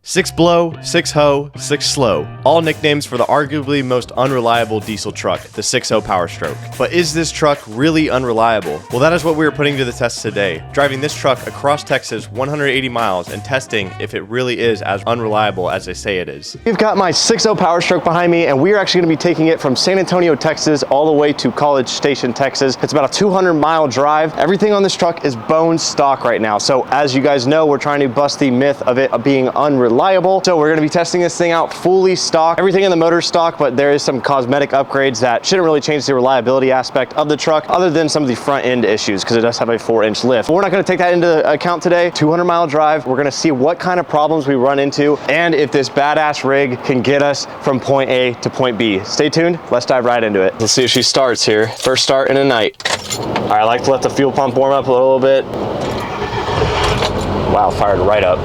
6 blow, 6 hoe, 6 slow. All nicknames for the arguably most unreliable diesel truck, the 6.0 Powerstroke. But is this truck really unreliable? Well, that is what we are putting to the test today. Driving this truck across Texas 180 miles and testing if it really is as unreliable as they say it is. We've got my 6.0 Powerstroke behind me, and we are actually going to be taking it from San Antonio, Texas, all the way to College Station, Texas. It's about a 200-mile drive. Everything on this truck is bone stock right now. So as you guys know, we're trying to bust the myth of it being unreliable. So we're going to be testing this thing out fully stock. Everything in the motor is stock, but there is some cosmetic upgrades that shouldn't really change the reliability aspect of the truck other than some of the front end issues because it does have a 4-inch lift. But we're not going to take that into account today. 200-mile drive. We're going to see what kind of problems we run into and if this badass rig can get us from point A to point B. Stay tuned. Let's dive right into it. Let's see if she starts here. First start in a night. All right, I like to let the fuel pump warm up a little bit. Wow, fired right up.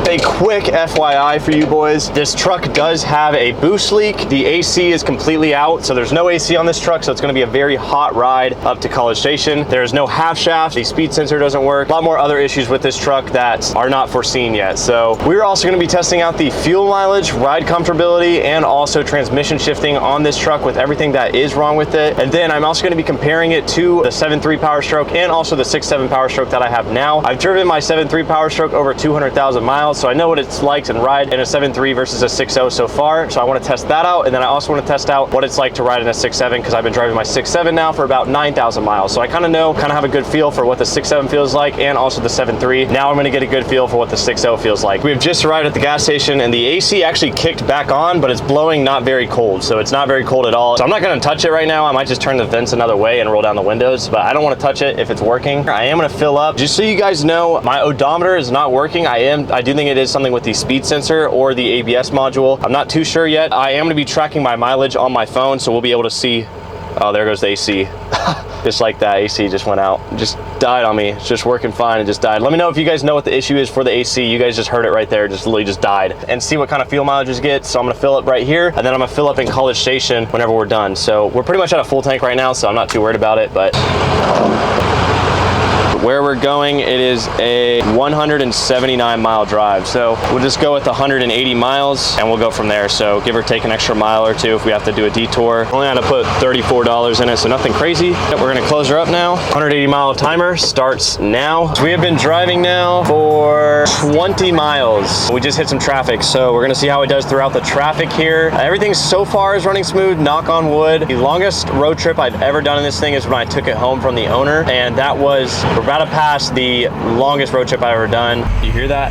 A quick FYI for you boys, this truck does have a boost leak. The AC is completely out, so there's no AC on this truck, so it's going to be a very hot ride up to College Station. There's no half shaft, the speed sensor doesn't work. A lot more other issues with this truck that are not foreseen yet. So we're also going to be testing out the fuel mileage, ride comfortability, and also transmission shifting on this truck with everything that is wrong with it. And then I'm also going to be comparing it to the 7.3 Powerstroke and also the 6.7 Powerstroke that I have now. I've driven my 7.3 Powerstroke over 200,000 miles. So I know what it's like to ride in a 7.3 versus a 6.0 so far. So I want to test that out. And then I also want to test out what it's like to ride in a 6.7 because I've been driving my 6.7 now for about 9,000 miles. So I kind of have a good feel for what the 6.7 feels like and also the 7.3. Now I'm going to get a good feel for what the 6.0 feels like. We've just arrived at the gas station and the AC actually kicked back on, but it's blowing not very cold. So it's not very cold at all. So I'm not going to touch it right now. I might just turn the vents another way and roll down the windows, but I don't want to touch it if it's working. I am going to fill up. Just so you guys know, my odometer is not working. I do think it is something with the speed sensor or the ABS module. I'm not too sure yet. I am going to be tracking my mileage on my phone, so we'll be able to see. Oh, there goes the AC. Just like that, AC just went out. Just died on me. It's just working fine. It just died. Let me know if you guys know what the issue is for the AC. You guys just heard it right there. Just literally just died. And see what kind of fuel mileage get. So I'm going to fill up right here, and then I'm going to fill up in College Station whenever we're done. So we're pretty much at a full tank right now, so I'm not too worried about it, but where we're going, it is a 179-mile drive. So we'll just go with 180 miles and we'll go from there. So give or take an extra mile or two if we have to do a detour. Only had to put $34 in it, so nothing crazy. We're gonna close her up now. 180-mile timer starts now. So we have been driving now for 20 miles. We just hit some traffic, so we're gonna see how it does throughout the traffic here. Everything so far is running smooth, knock on wood. The longest road trip I've ever done in this thing is when I took it home from the owner, and that was about to pass the longest road trip I've ever done. You hear that?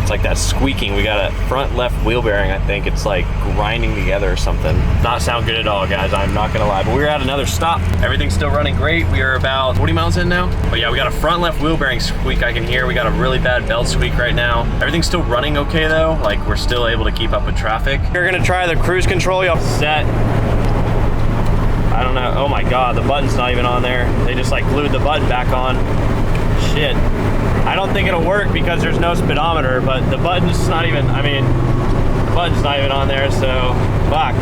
It's like that squeaking. We got a front left wheel bearing. I think it's like grinding together or something. Not sound good at all, guys. I'm not gonna lie. But we're at another stop. Everything's still running great. We are about 40 miles in now. But yeah, we got a front left wheel bearing squeak I can hear. We got a really bad belt squeak right now. Everything's still running okay though. Like we're still able to keep up with traffic. We're gonna try the cruise control. Y'all set. I don't know. Oh my God, the button's not even on there. They just like glued the button back on. Shit. I don't think it'll work because there's no speedometer, but the button's not even, the button's not even on there, so fuck.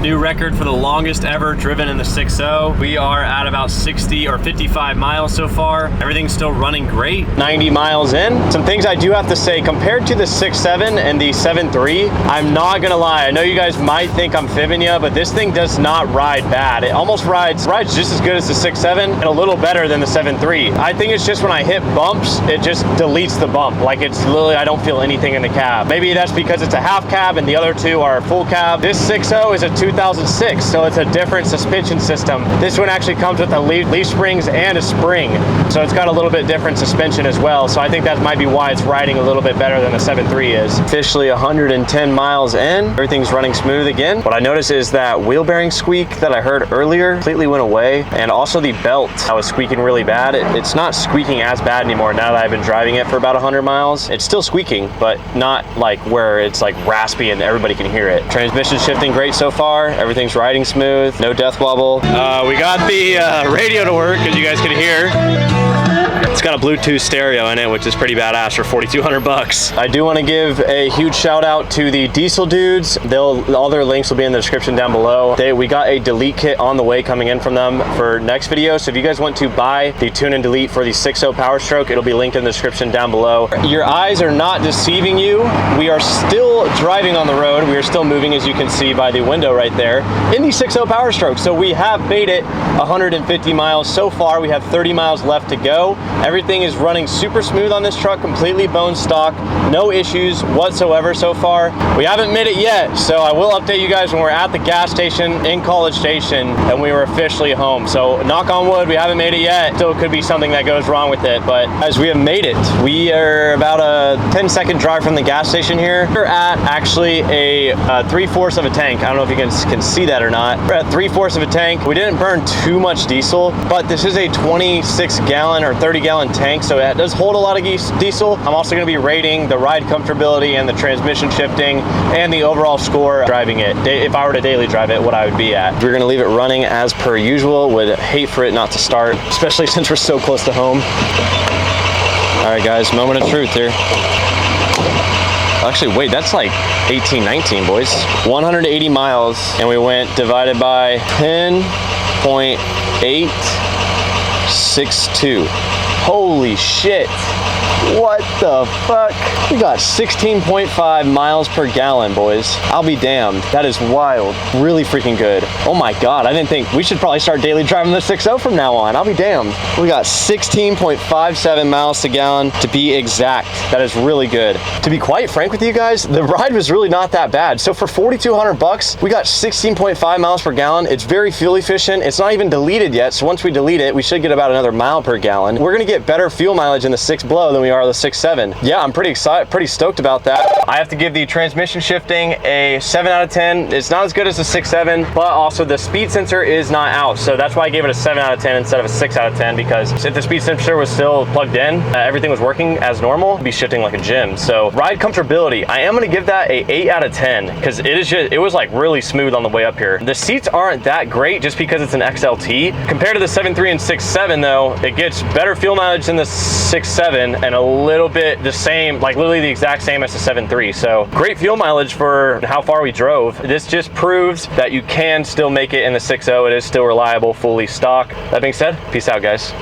New record for the longest ever driven in the 6.0. We are at about 60 or 55 miles so far. Everything's still running great. 90 miles in. Some things I do have to say, compared to the 6.7 and the 7.3, I'm not gonna lie. I know you guys might think I'm fibbing you, but this thing does not ride bad. It almost rides just as good as the 6.7 and a little better than the 7.3. I think it's just when I hit bumps, it just deletes the bump. Like it's literally, I don't feel anything in the cab. Maybe that's because it's a half cab and the other two are full cab. This 6.0 is a 2006, so it's a different suspension system. This one actually comes with a leaf springs and a spring, so it's got a little bit different suspension as well. So I think that might be why it's riding a little bit better than the 7.3 is. Officially 110 miles in, everything's running smooth again. What I noticed is that wheel bearing squeak that I heard earlier completely went away, and also the belt, I was squeaking really bad. It's not squeaking as bad anymore now that I've been driving it for about 100 miles. It's still squeaking, but not like where it's like raspy and everybody can hear it. Transmission shifting great so far. Everything's riding smooth, no death wobble. We got the radio to work, as you guys can hear. It's got a Bluetooth stereo in it, which is pretty badass for 4,200 bucks. I do want to give a huge shout out to the diesel dudes. All their links will be in the description down below. We got a delete kit on the way coming in from them for next video. So if you guys want to buy the tune and delete for the 6.0 Powerstroke, it'll be linked in the description down below. Your eyes are not deceiving you. We are still driving on the road. We are still moving, as you can see by the window right there, in the 6.0 Powerstroke. So we have made it 150 miles so far. We have 30 miles left to go. Everything is running super smooth on this truck, completely bone stock, no issues whatsoever so far. We haven't made it yet, so I will update you guys when we're at the gas station in College Station and we were officially home. So knock on wood, we haven't made it yet. Still could be something that goes wrong with it, but as we have made it, we are about a 10-second drive from the gas station here. We're at actually a 3/4 of a tank. I don't know if you can see that or not. We're at 3/4 of a tank. We didn't burn too much diesel, but this is a 26-gallon or 30-gallon tank, so it does hold a lot of diesel. I'm also going to be rating the ride comfortability and the transmission shifting and the overall score driving it. If I were to daily drive it, what I would be at. We're going to leave it running as per usual. Would hate for it not to start, especially since we're so close to home. All right, guys, moment of truth here. Actually, wait, that's like 18, 19, boys. 180 miles, and we went divided by 10.862. Holy shit. What the fuck? We got 16.5 miles per gallon, boys. I'll be damned. That is wild. Really freaking good. Oh my God, I didn't think we should probably start daily driving the 6.0 from now on. I'll be damned. We got 16.57 miles to gallon to be exact. That is really good. To be quite frank with you guys, the ride was really not that bad. So for 4,200 bucks, we got 16.5 miles per gallon. It's very fuel efficient. It's not even deleted yet. So once we delete it, we should get about another mile per gallon. We're gonna get better fuel mileage in the 6 blow than we are the 6.7. Yeah, I'm pretty excited, pretty stoked about that. I have to give the transmission shifting a 7 out of 10. It's not as good as the 6.7, but also the speed sensor is not out. So that's why I gave it a 7 out of 10 instead of a 6 out of 10, because if the speed sensor was still plugged in, everything was working as normal, it'd be shifting like a gym. So ride comfortability, I am gonna give that a 8 out of 10, because it was like really smooth on the way up here. The seats aren't that great just because it's an XLT. Compared to the 7.3 and 6.7 though, it gets better fuel mileage than the 6.7 and a little bit the same, like literally the exact same as the 7.3. So great fuel mileage for how far we drove. This just proves that you can still make it in the 6.0. It is still reliable, fully stock. That being said, peace out, guys.